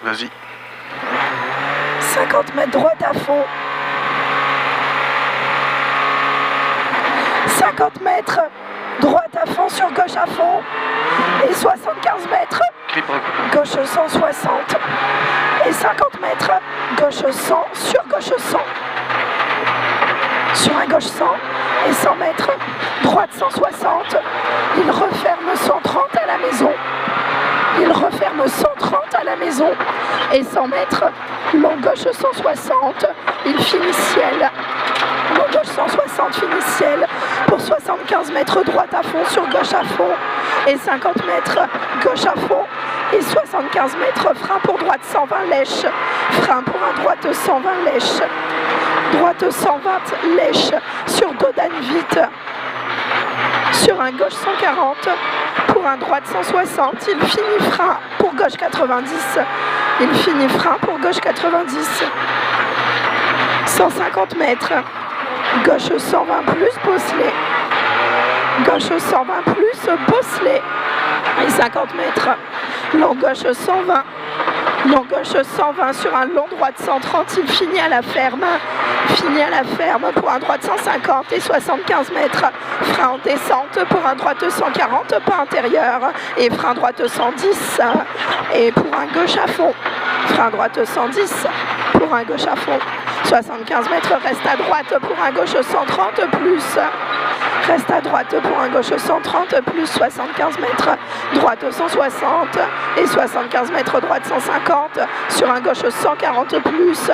Vas-y. 50 mètres droite à fond. 50 mètres droite à fond sur gauche à fond. Et 75 mètres gauche 160. Et 50 mètres gauche 100 sur gauche 100. Sur un gauche 100 et 100 mètres droite 160. Il referme 130 à la maison. Il referme 130 à la maison. Et 100 mètres long gauche 160. Il finit ciel. Long gauche 160 finit ciel pour 75 mètres droite à fond sur gauche à fond. Et 50 mètres gauche à fond. Et 75 mètres frein pour droite 120 lèche. Frein pour un droite 120 lèche. Droite 120 lèche sur Dodane vite. Sur un gauche 140. Pour un droite 160. Il finit frein pour gauche 90. Il finit frein pour gauche 90. 150 mètres. Gauche 120 plus bosselet. Gauche 120 plus bosselet. Et 50 mètres. Long gauche 120. Long gauche 120 sur un long droite 130. Il finit à la ferme. Finit à la ferme pour un droite 150 et 75 mètres. Frein en descente pour un droite 140 pas intérieur. Et frein droite 110. Et pour un gauche à fond. Frein droite 110 pour un gauche à fond. 75 mètres, reste à droite pour un gauche 130 plus. Reste à droite pour un gauche 130 plus 75 mètres. Droite 160 et 75 mètres droite 150 sur un gauche 140 plus.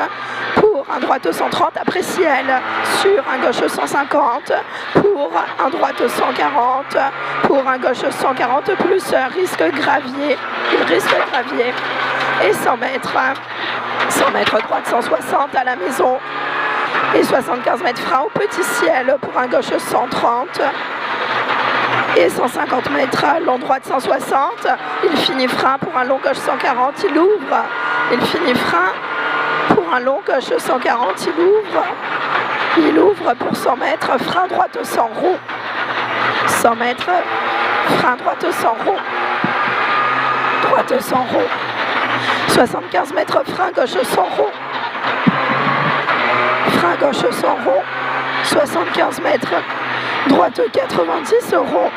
Pour un droite 130 après ciel. Sur un gauche 150 pour un droite 140. Pour un gauche 140 plus risque gravier. Il risque gravier. Et 100 mètres. 100 mètres droite 160 à la maison. Et 75 mètres frein au petit ciel pour un gauche 130. Et 150 mètres long droite 160. Il finit frein pour un long gauche 140. Il ouvre. Il finit frein pour un long gauche 140. Il ouvre. Il ouvre pour 100 mètres. Frein droite 100 rond. 100 mètres. Frein droite 100 rond. Droite 100 rond. 75 mètres frein gauche 100 rond. Frein gauche 100 rond. 75 mètres. Droite 90 rond.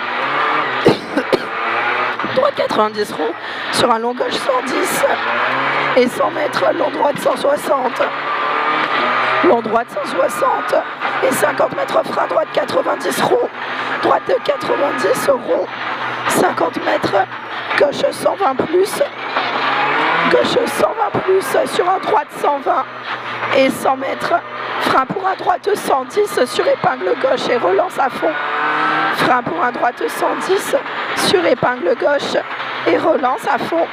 Droite 90 rond. Sur un long gauche 110. Et 100 mètres long droite 160. Long droite 160. Et 50 mètres frein droite 90 rond. Droite 90 rond. 50 mètres. Gauche 120 plus. Gauche 120 plus sur un droite 120 et 100 mètres. Frein pour un droite 110 sur épingle gauche et relance à fond. Frein pour un droite 110 sur épingle gauche et relance à fond.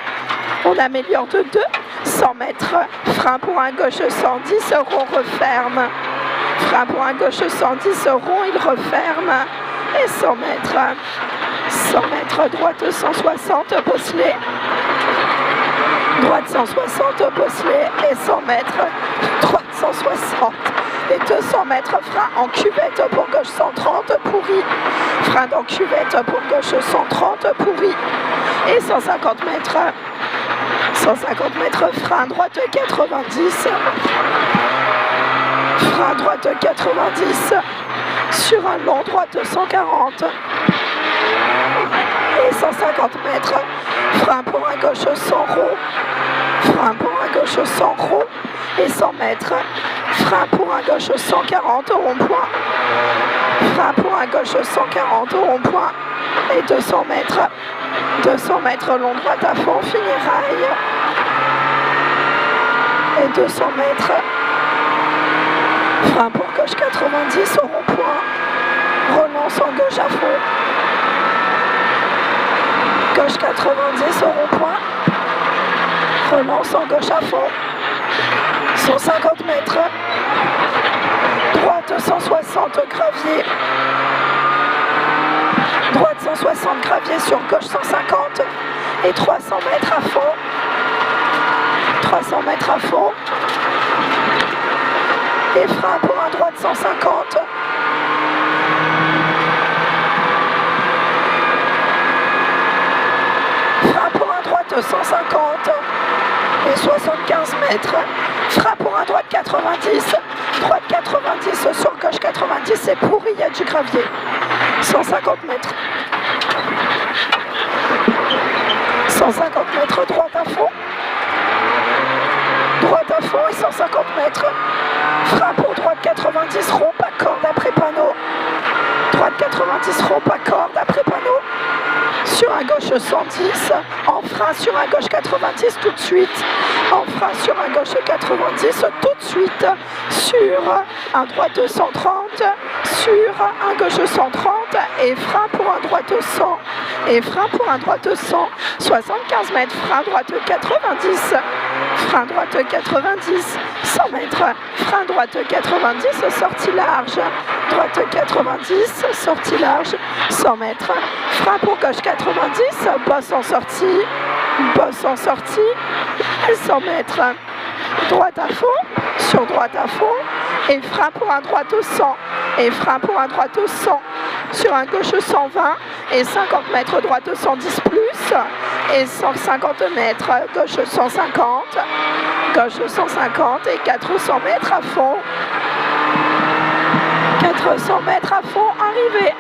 On améliore de 2. 100 mètres. Frein pour un gauche 110, rond referme. Frein pour un gauche 110, rond, il referme. Et 100 mètres. 100 mètres, droite 160, bosselet. Droite 160 bosselet et 100 mètres, droite 160 et 200 mètres, frein en cuvette pour gauche 130 pourri, frein dans cuvette pour gauche 130 pourri et 150 mètres, 150 mètres, frein droite 90, frein droite 90 sur un long droite 140 et 150 mètres, frein pour un gauche 100 rond. Frein pour un gauche 100 rond et 100 mètres. Frein pour un gauche 140 au rond-point. Frein pour un gauche 140 au rond-point. Et 200 mètres. 200 mètres long droite à fond, fini rail. Et 200 mètres. Frein pour gauche 90 au rond-point. Relance en gauche à fond. Gauche 90 au rond-point. Relance en gauche à fond. 150 mètres. Droite 160 gravier. Droite 160 gravier sur gauche 150. Et 300 mètres à fond. 300 mètres à fond. Et frein pour un droite 150. Frein pour un droite 150. et 75 mètres. Frein pour un droite 90. Droite 90 sur gauche 90. C'est pourri, il y a du gravier. 150 mètres. 150 mètres, droite à fond. Droite à fond et 150 mètres. Frein pour droite 90, rond pas corde après panneau. Droite 90, rond pas corde après panneau. Sur un gauche 110, en frein sur un gauche 90 tout de suite. En frein sur un gauche 90 tout de suite. Sur un droite 130, sur un gauche 130 et frein pour un droite 100. Et frein pour un droite 100. 75 mètres, frein droite 90. Frein droite 90, 100 mètres. Frein droite 90, sortie large. Droite 90, sortie large, 100 mètres. Frein pour gauche 90, bosse en sortie. Bosse en sortie, 100 mètres. Droite à fond, sur droite à fond. Et frein pour un droite au 100. Et frein pour un droite au 100. Sur un gauche 120 et 50 mètres droite 110 plus. Et 150 mètres gauche 150. Gauche 150 et 400 mètres à fond. 400 mètres à fond, arrivé.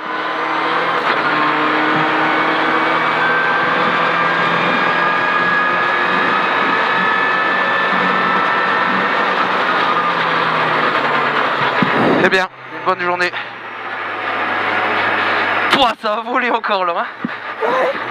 C'est bien, une bonne journée. Pouah, ça va voler encore là, hein. Ouais.